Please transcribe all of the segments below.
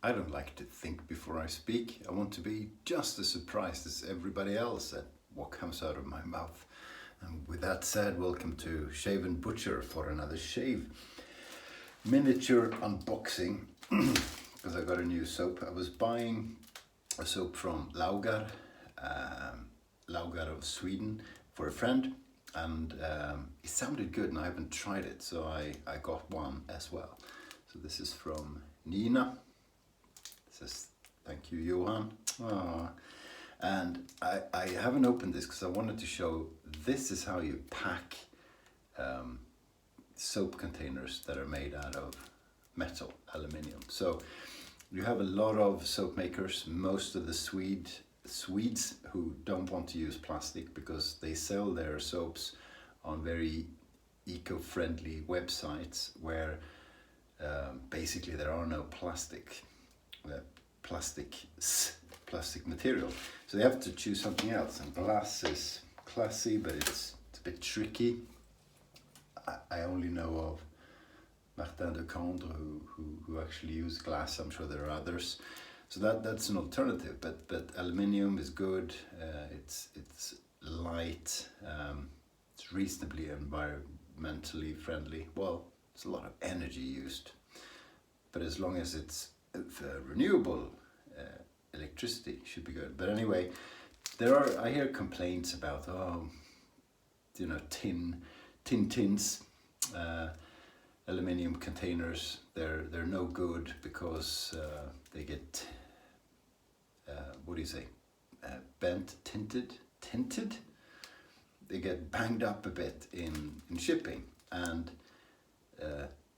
I don't like to think before I speak. I want to be just as surprised as everybody else at what comes out of my mouth. And with that said, welcome to Shave&Butcher for another shave. Miniature unboxing, because I got a new soap. I was buying a soap from Laugar, Laugar of Sweden, for a friend. And it sounded good and I haven't tried it, so I got one as well. So this is from Nina. Says, thank you, Johan. Aww. And I haven't opened this because I wanted to show this is how you pack soap containers that are made out of metal, aluminium. So you have a lot of soap makers, most of the Swedes who don't want to use plastic because they sell their soaps on very eco-friendly websites where basically there are no plastic material, so they have to choose something else. And glass is classy, but it's a bit tricky. I only know of Martin de Candre who actually use glass. I'm sure there are others, so that's an alternative. But aluminium is good. It's light. It's reasonably environmentally friendly. Well, it's a lot of energy used, but as long as it's renewable electricity, should be good. But anyway, I hear complaints about tins, aluminium containers. They're no good because they get what do you say, tinted. They get banged up a bit in shipping, and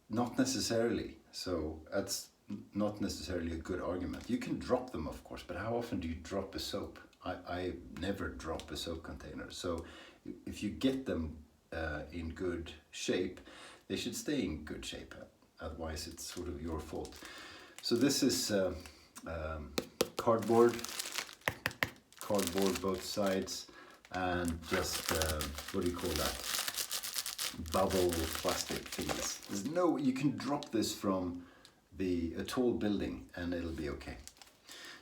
not necessarily. So that's not necessarily a good argument. You can drop them, of course, but how often do you drop a soap? I never drop a soap container. So if you get them in good shape, they should stay in good shape. Otherwise, it's sort of your fault. So this is cardboard both sides, and just what do you call that? Bubble plastic things. There's no, you can drop this from a tall building and it'll be okay.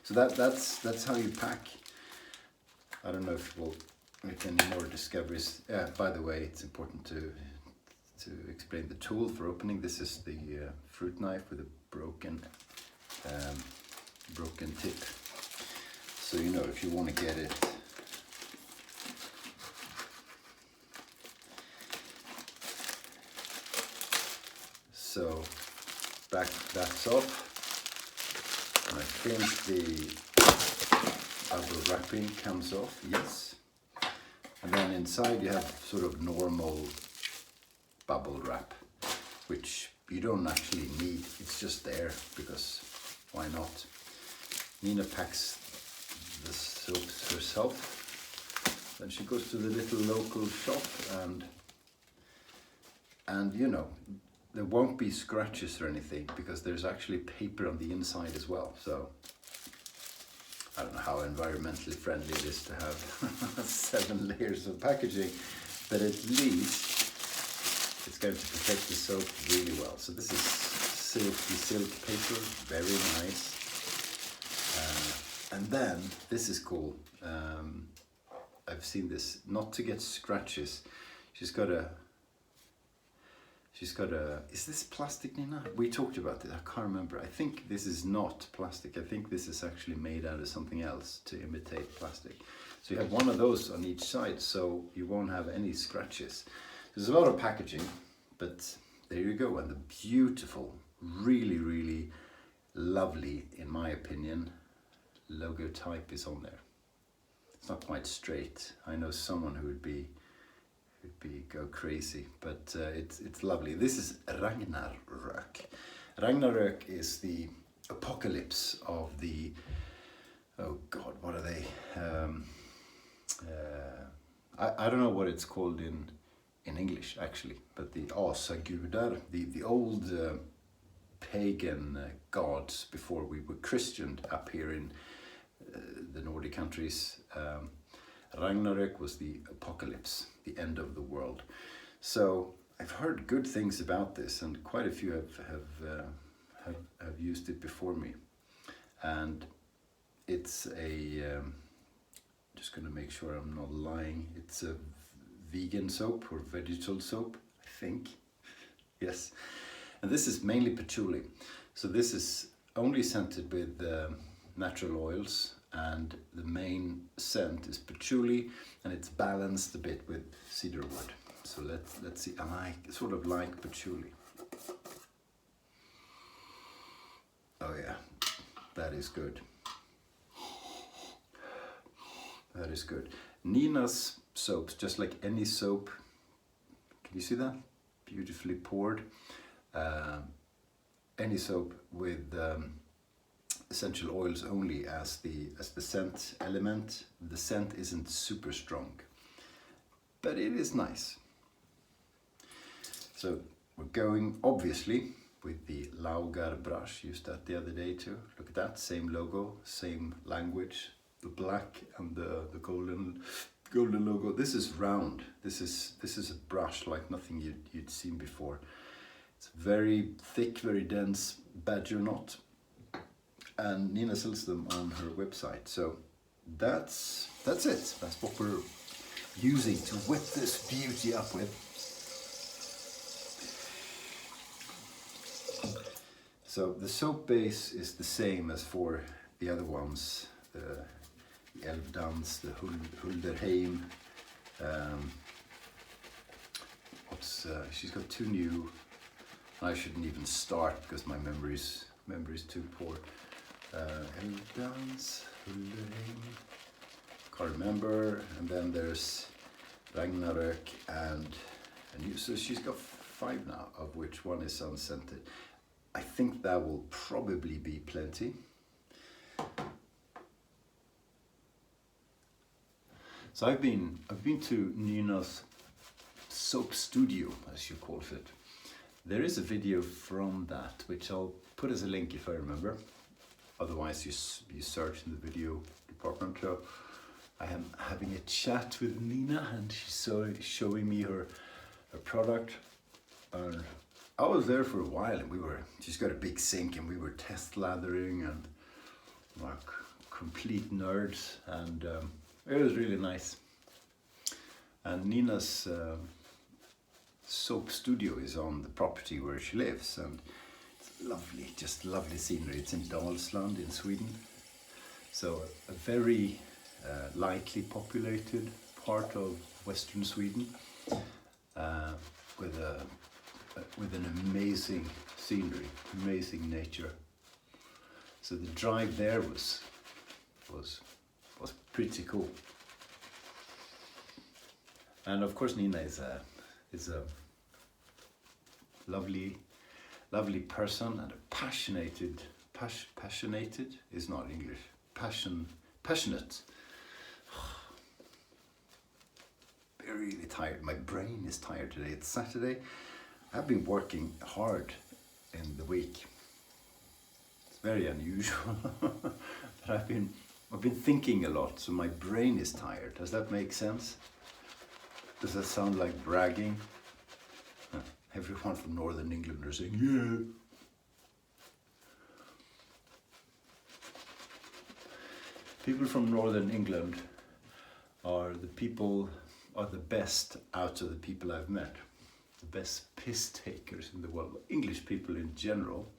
So that's how you pack. I don't know if we'll make any more discoveries. By the way, it's important to explain the tool for opening. This is the fruit knife with a broken tip. So you know, if you want to get it so that's off, and I think the other wrapping comes off, yes. And then inside you have sort of normal bubble wrap, which you don't actually need, it's just there because why not? Nina packs the soaps herself, then she goes to the little local shop, and you know, there won't be scratches or anything because there's actually paper on the inside as well. So I don't know how environmentally friendly it is to have 7 layers of packaging, but at least it's going to protect the soap really well. So this is silk paper, very nice. And then this is cool. I've seen this, not to get scratches. She's got a, is this plastic, Nina? We talked about it, I can't remember. I think this is not plastic. I think this is actually made out of something else to imitate plastic. So you have one of those on each side, so you won't have any scratches. There's a lot of packaging, but there you go. And the beautiful, really, really lovely, in my opinion, logo type is on there. It's not quite straight. I know someone who would go crazy, but it's lovely. This is RAGNARÖK. RAGNARÖK is the apocalypse of the, oh god, what are they? I don't know what it's called in English actually, but the asagudar, the old pagan gods before we were Christianed up here in the Nordic countries. Ragnarök was the apocalypse, the end of the world. So I've heard good things about this, and quite a few have used it before me. and it's a just gonna make sure I'm not lying. It's a vegan soap or vegetable soap, I think. Yes, and this is mainly patchouli. So this is only scented with natural oils, and the main scent is patchouli, and it's balanced a bit with cedar wood. So let's see. I sort of like patchouli. Oh yeah, that is good. That is good. Nina's soaps, just like any soap, can you see that? Beautifully poured. Any soap with essential oils only as the scent element. The scent isn't super strong, but it is nice. So we're going obviously with the Laugar brush. Used that the other day too. Look at that, same logo, same language. The black and the golden logo. This is round. This is a brush like nothing you'd seen before. It's very thick, very dense badger knot, and Nina sells them on her website. So that's it. That's what we're using to whip this beauty up with. So the soap base is the same as for the other ones. The Elfdans, the Hulderheim. She's got two new. I shouldn't even start because my memory's too poor. Elfdans, Hulderheim. Can't remember. And then there's RAGNARÖK and a new. So she's got 5 now, of which one is unscented. I think that will probably be plenty. So I've been to Nina's soap studio, as you call it. There is a video from that, which I'll put as a link if I remember. Otherwise, you search in the video department. So I am having a chat with Nina, and she's showing me her product. And I was there for a while, and she's got a big sink, and we were test lathering and like complete nerds, and it was really nice. And Nina's soap studio is on the property where she lives, and it's lovely, just lovely scenery. It's in Dalsland in Sweden, so a very lightly populated part of western Sweden, with an amazing scenery, amazing nature. So the drive there was pretty cool. And of course Nina is a lovely person, and a passionate is not English. Passionate. Really tired. My brain is tired today. It's Saturday. I've been working hard in the week. It's very unusual, but I've been thinking a lot, so my brain is tired. Does that make sense? Does that sound like bragging? Everyone from Northern England are saying, yeah. People from Northern England are the best out of the people I've met. The best piss takers in the world. English people in general,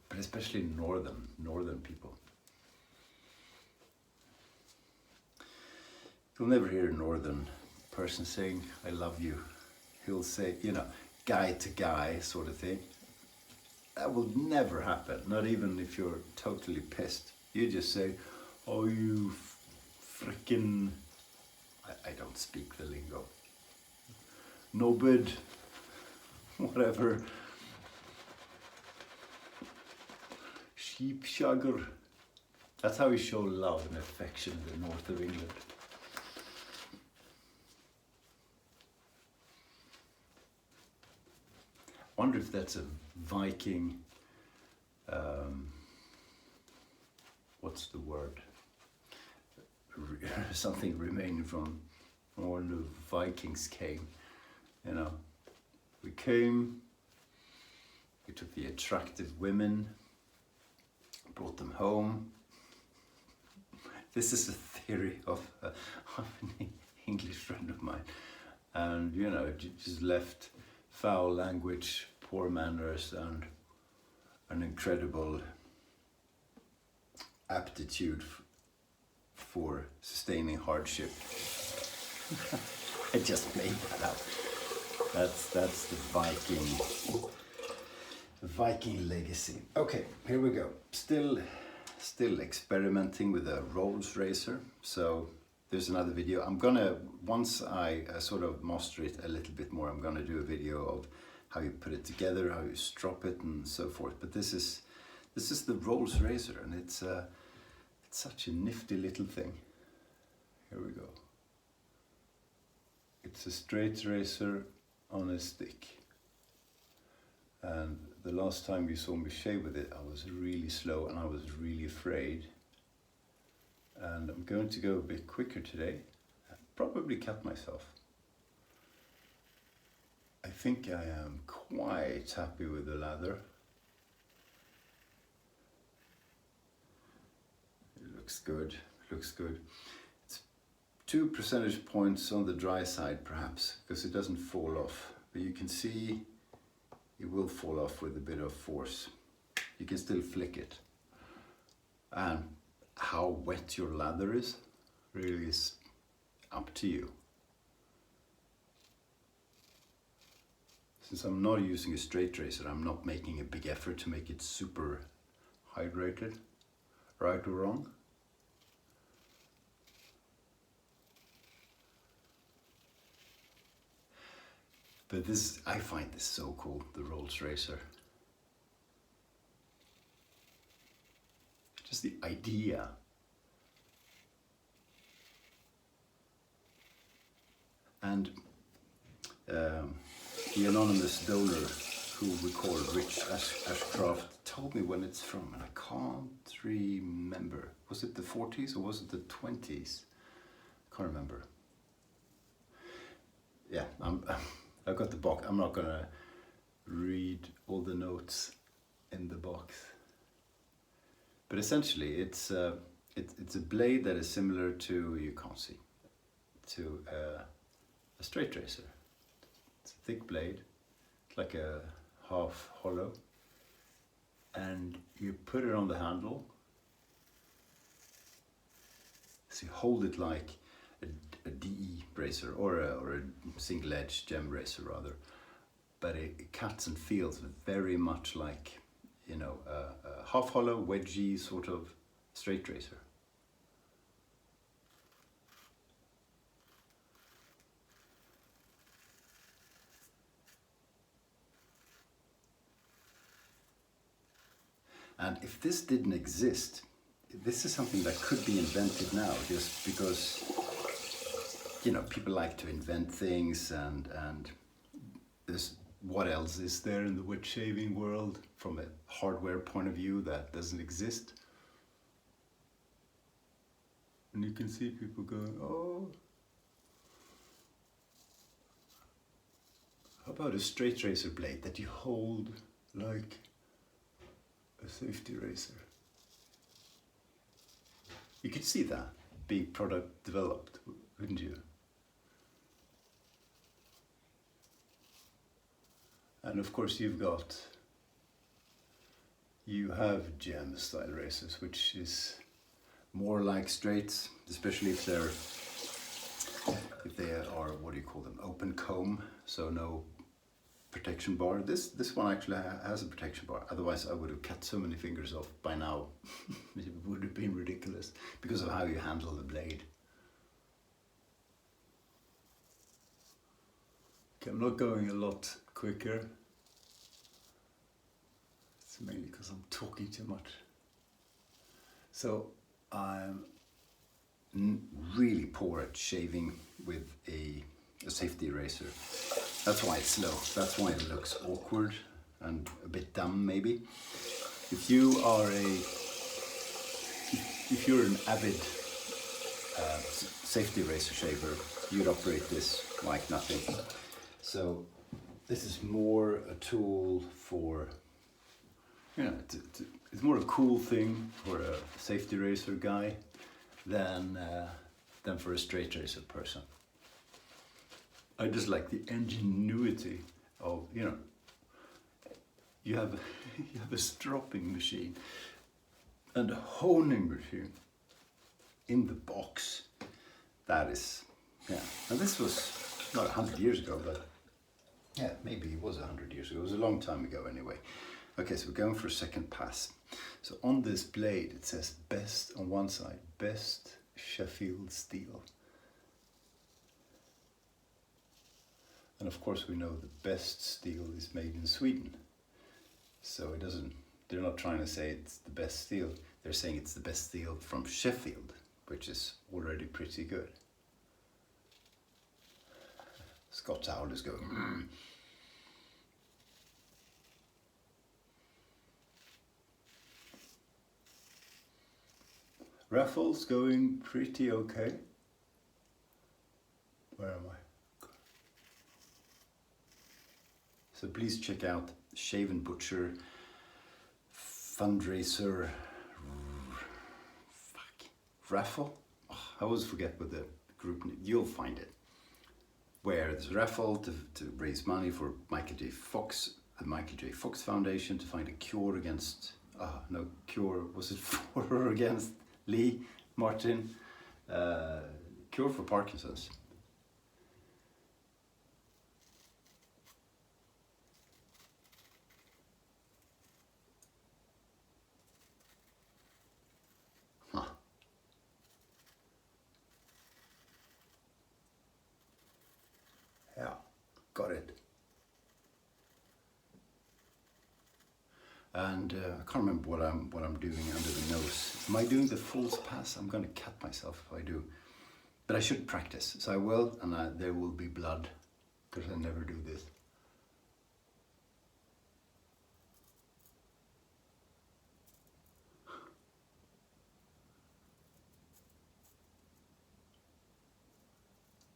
but especially northern people. You'll never hear a northern person saying, I love you. He'll say, guy to guy sort of thing. That will never happen, not even if you're totally pissed. You just say, oh, you frickin', I don't speak the lingo. Nobid, whatever. Sheepshugger. That's how we show love and affection in the north of England. I wonder if that's a Viking, what's the word? Something remaining from when the Vikings came. We took the attractive women, brought them home. This is a theory of an English friend of mine, and you know, just left foul language, poor manners, and an incredible aptitude for sustaining hardship. I just made that up. That's the Viking legacy. Okay, here we go. Still experimenting with a Rolls razor. So there's another video. I'm gonna, once I sort of master it a little bit more, I'm gonna do a video of how you put it together, how you strop it, and so forth. But this is the Rolls razor, and it's such a nifty little thing. Here we go. It's a straight razor on a stick. And the last time you saw me shave with it, I was really slow and I was really afraid. And I'm going to go a bit quicker today. I'll probably cut myself. I think I am quite happy with the lather. It looks good, looks good. It's 2 percentage points on the dry side perhaps, because it doesn't fall off. But you can see it will fall off with a bit of force. You can still flick it. And how wet your lather is really is up to you. Since I'm not using a straight razor, I'm not making a big effort to make it super hydrated, right or wrong. But this, I find this so cool, the Rolls razor. Just the idea. And the anonymous donor who we call Rich Ashcraft told me when it's from, and I can't remember. Was it the 40s or was it the 20s? I can't remember. Yeah, I've got the box. I'm not gonna read all the notes in the box. But essentially, it's a blade that is similar to, you can't see, to a straight razor. It's a thick blade, like a half hollow, and you put it on the handle. So you hold it like a DE razor or a single edge gem razor rather, but it cuts and feels very much like, you know, a half hollow, wedgy sort of straight razor. And if this didn't exist, this is something that could be invented now, just because, you know, people like to invent things, and there's, what else is there in the wood shaving world from a hardware point of view that doesn't exist? And you can see people going, oh, how about a straight razor blade that you hold like a safety razor? You could see that being product developed, wouldn't you? And of course you have gem style razors, which is more like straights, especially if they are, what do you call them, open comb, so no protection bar. This one actually has a protection bar, otherwise I would have cut so many fingers off by now. It would have been ridiculous because of how you handle the blade. Okay, I'm not going a lot quicker. It's mainly because I'm talking too much. So I'm really poor at shaving with a safety razor. That's why it's slow. That's why it looks awkward and a bit dumb, maybe. If you're an avid safety razor shaver, you'd operate this like nothing. So this is more a tool for, you know, it's more a cool thing for a safety racer guy than for a straight racer person. I just like the ingenuity of, you know, you have a stropping machine and a honing machine in the box. That is, yeah. And this was not 100 years ago, but yeah, maybe it was 100 years ago. It was a long time ago anyway. Okay, so we're going for a second pass. So on this blade, it says best on one side, best Sheffield steel. And of course we know the best steel is made in Sweden. So it doesn't, they're not trying to say it's the best steel. They're saying it's the best steel from Sheffield, which is already pretty good. Scott's owl is going, Raffle's going pretty okay. Where am I? So please check out Shave&Butcher fundraiser raffle. Oh, I always forget what the group name. You'll find it. Where there's a raffle to raise money for Michael J. Fox, the Michael J. Fox Foundation, to find a cure against, was it for or against Lee Martin? Cure for Parkinson's. Huh. Yeah, got it. And I can't remember what I'm doing under the nose. Am I doing the false pass? I'm going to cut myself if I do. But I should practice, so I will, and there will be blood, because I never do this.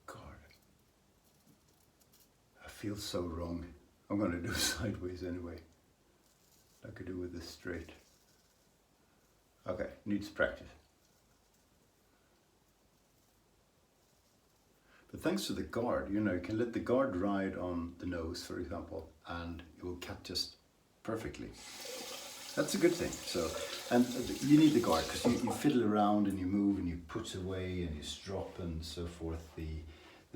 God, I feel so wrong. I'm going to do sideways anyway. I could do with this straight. Okay, needs practice. But thanks to the guard, you know, you can let the guard ride on the nose, for example, and it will cut just perfectly. That's a good thing. So, and you need the guard because you fiddle around and you move and you put away and you strop and so forth the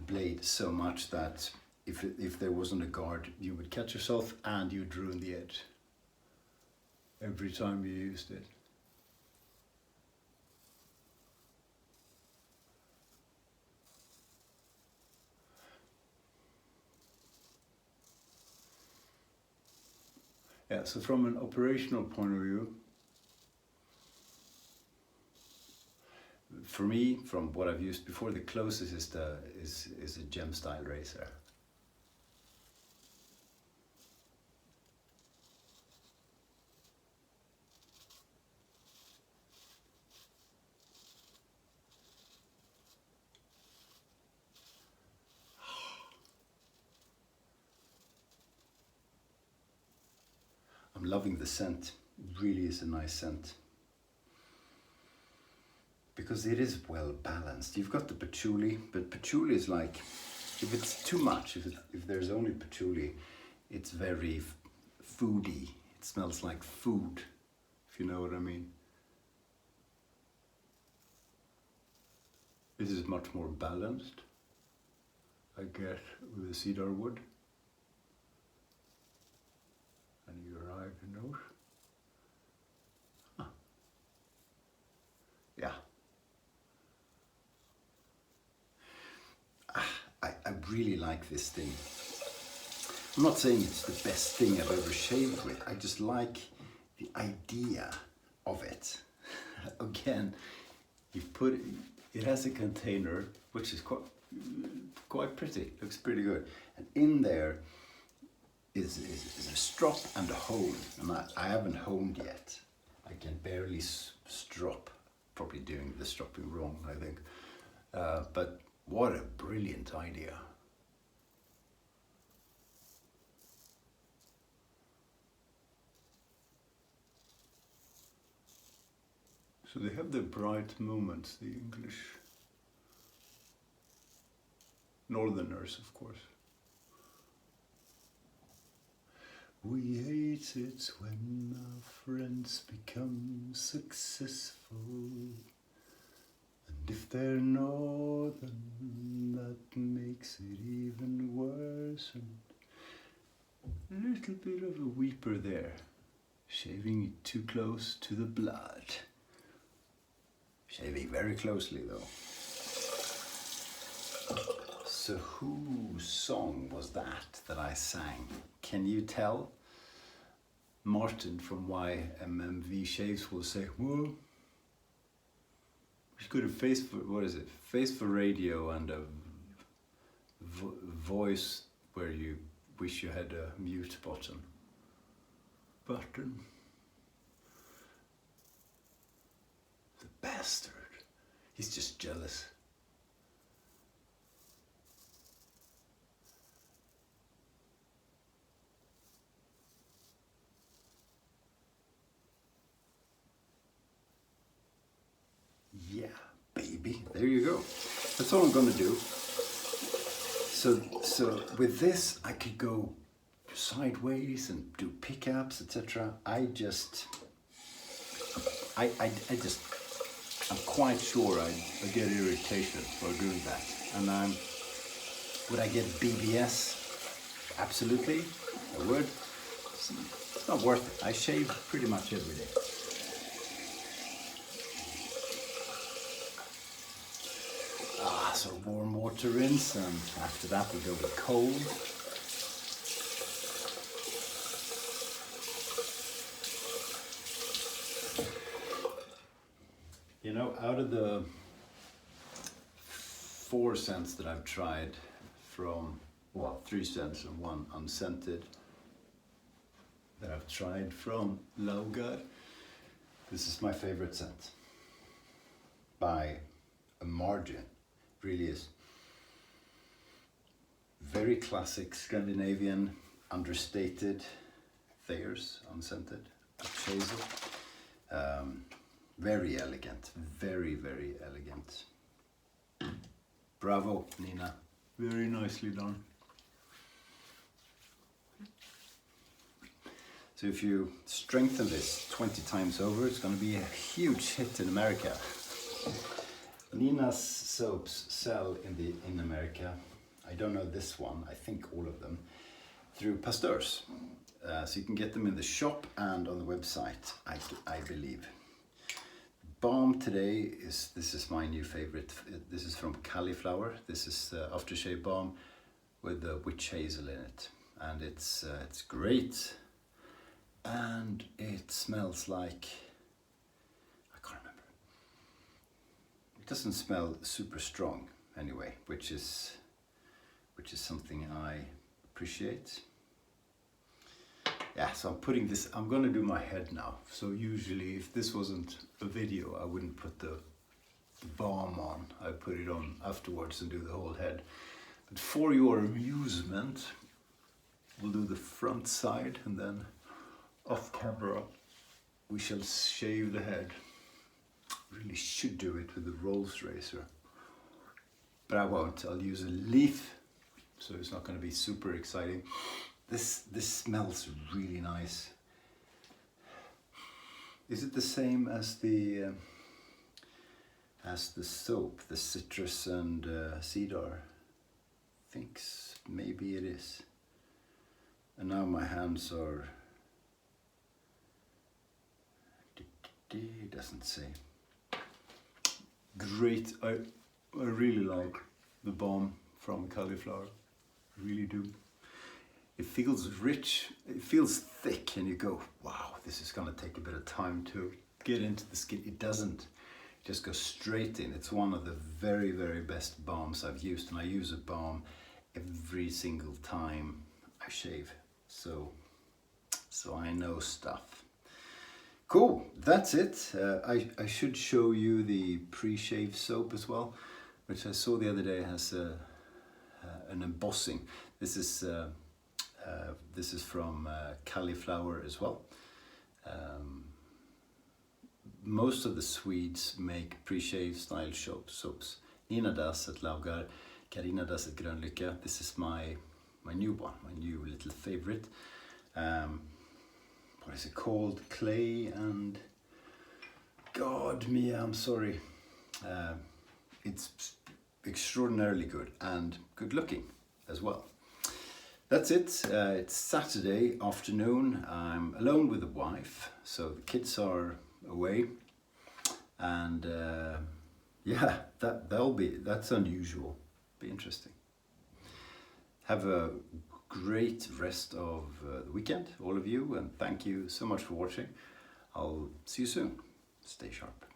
blade so much that if there wasn't a guard, you would cut yourself and you'd ruin the edge every time you used it. Yeah, so from an operational point of view, for me, from what I've used before, the closest is a gem style razor. I'm loving the scent. It really is a nice scent. Because it is well balanced. You've got the patchouli, but patchouli is like, if it's too much, if there's only patchouli, it's very foody. It smells like food, if you know what I mean. This is much more balanced, I guess, with the cedar wood. And you ride the nose. Huh. Yeah. I really like this thing. I'm not saying it's the best thing I've ever shaved with. I just like the idea of it. Again, it has a container which is quite pretty. Looks pretty good. And in there is a strop and a hone. And I haven't honed yet. I can barely strop. Probably doing the stropping wrong, I think. But what a brilliant idea. So they have their bright moments, the English Northerners, of course. We hate it when our friends become successful, and if they're northern, that makes it even worse. And a little bit of a weeper there, shaving it too close to the blood. Shaving very closely though. So whose song was that I sang? Can you tell? Martin from YMMV Shaves will say, whoa. He's got a face for, what is it? Face for radio and a voice where you wish you had a mute button. The bastard. He's just jealous. Yeah, baby, there you go. That's all I'm gonna do. So with this, I could go sideways and do pickups, etc. I'm quite sure I get irritation for doing that. And would I get BBS? Absolutely, I would. It's not worth it. I shave pretty much every day. So warm water rinse, and after that we'll go with cold. You know, out of the 4 scents that I've tried from, well, 3 scents and 1 unscented that I've tried from Laugar, this is my favorite scent by a margin. Really is. Very classic Scandinavian, understated Thayers, unscented, Hazel. Very elegant, very, very elegant. Bravo, Nina. Very nicely done. So if you strengthen this 20 times over, it's going to be a huge hit in America. Nina's soaps sell in America, I don't know this one, I think all of them, through Pasteurs. So you can get them in the shop and on the website, I believe. Balm today this is my new favorite. This is from Kaliflower. This is aftershave balm with the witch hazel in it. And it's great. And it smells like, it doesn't smell super strong anyway, which is something I appreciate. Yeah, so I'm putting this, I'm gonna do my head now. So usually if this wasn't a video, I wouldn't put the balm on. I put it on afterwards and do the whole head. But for your amusement, we'll do the front side and then off camera, we shall shave the head. Really should do it with the Rolls razor, but I won't. I'll use a leaf, so it's not going to be super exciting. This smells really nice. Is it the same as the soap, the citrus and cedar? Thinks maybe it is. And now my hands are. It doesn't say. Great, I really like the balm from Kaliflower, I really do. It feels rich, it feels thick, and you go, wow, this is gonna take a bit of time to get into the skin. It doesn't, it just goes straight in. It's one of the very, very best balms I've used, and I use a balm every single time I shave, so I know stuff. Cool, that's it. I should show you the pre-shave soap as well, which I saw the other day has an embossing. This is from Kaliflower as well. most of the Swedes make pre-shave style soaps. Nina does at Laugar, Karina does at RAGNARÖK. This is my new one, my new little favorite. What is it called? Clay and... God, Mia, I'm sorry. It's extraordinarily good and good looking as well. That's it. It's Saturday afternoon. I'm alone with the wife, so the kids are away, and yeah, that's unusual. Be interesting. Have a great rest of the weekend, all of you, and thank you so much for watching. I'll see you soon. Stay sharp.